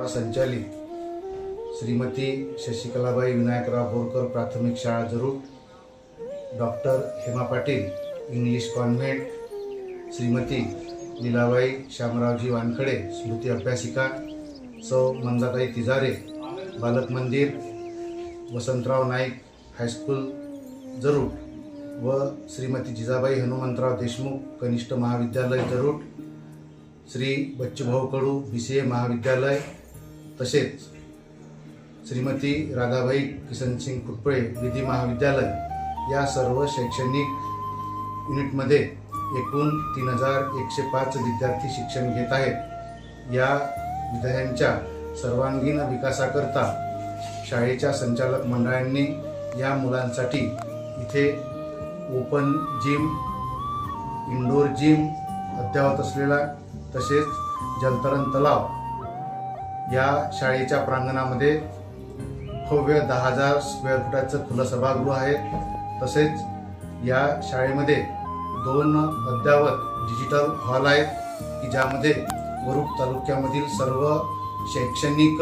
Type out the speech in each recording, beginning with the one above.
संचालित श्रीमती शशिकलाबाई विनायकराव बोरकर प्राथमिक शाळा जरूर, doctor Hema Patil English convent, Shrimati Leelabai Shamraoji Wankhade स्मृती अभ्यासिका, सौ मंदाताई तिजारे बालक मंदिर, वसंतराव नाईक हायस्कूल जरूर व श्रीमती जिजाबाई हनुमंतराव देशमुख कनिष्ठ महाविद्यालय जरूर, श्री बच्चूभाऊ कडू BCA महाविद्यालय, तसेच श्रीमती राधाबाई किसनसिंग फुटपळे विधी महाविद्यालय या सर्व शैक्षणिक युनिटमध्ये एकूण 3105 विद्यार्थी शिक्षण घेत आहेत। या विद्यार्थ्यांच्या सर्वांगीण विकासाकरता शाळेच्या संचालक मंडळांनी या मुलांसाठी इथे ओपन जिम, इंडोर जिम अद्ययावत असलेला, तसेच जलतरण तलाव, या शाळेच्या प्रांगणामध्ये भव्य 10,000 स्क्वेअर फुटाचं खुलं सभागृह आहे। तसेच या शाळेमध्ये 2 अद्ययावत डिजिटल हॉल आहेत की ज्यामध्ये वरुड तालुक्यामधील सर्व शैक्षणिक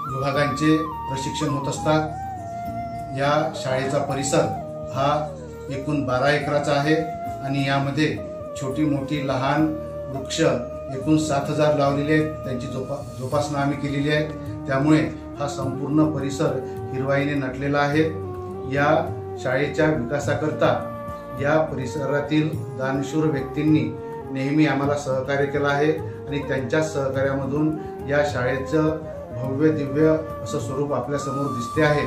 विभागांचे प्रशिक्षण होत असतात। या शाळेचा परिसर हा एकूण 12 एकराचा आहे आणि यामध्ये छोटी मोठी लहान वृक्ष एकूण 7,000 लावलेले आहेत। त्यांची जोपासना आम्ही केलेली आहे, त्यामुळे हा संपूर्ण परिसर हिरवाईने नटलेला आहे। या शाळेच्या विकासाकरता या परिसरातील दानशूर व्यक्तींनी नेहमी आम्हाला सहकार्य केलं आहे आणि त्यांच्या सहकार्यामधून या शाळेचं भव्य दिव्य असं स्वरूप आपल्यासमोर दिसते आहे।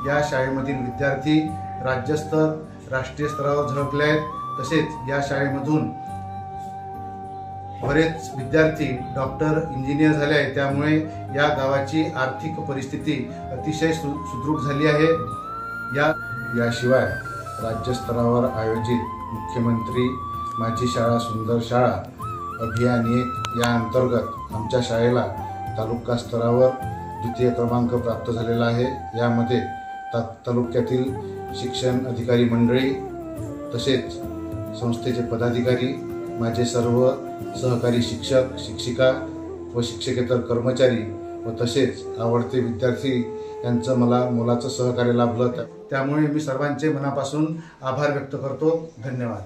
या शाळेमधील विद्यार्थी राज्यस्तर, राष्ट्रीय स्तरावर झळकले आहेत। तसेच या शाळेमधून बरेच विद्यार्थी डॉक्टर, इंजिनियर झाले आहेत, त्यामुळे या गावाची आर्थिक परिस्थिती अतिशय सुदृढ झाली आहे। याशिवाय राज्यस्तरावर आयोजित मुख्यमंत्री माझी शाळा सुंदर शाळा अभियान 1 या अंतर्गत आमच्या शाळेला तालुका स्तरावर द्वितीय क्रमांक प्राप्त झालेला आहे। यामध्ये तालुक्यातील शिक्षण अधिकारी मंडळी, तसेच संस्थेचे पदाधिकारी, माझे सर्व सहकारी शिक्षक, शिक्षिका व शिक्षकेतर कर्मचारी व तसेच आवडते विद्यार्थी यांचं मला मोलाचं सहकार्य लाभलं, त्यामुळे मी सर्वांचे मनापासून आभार व्यक्त करतो। धन्यवाद।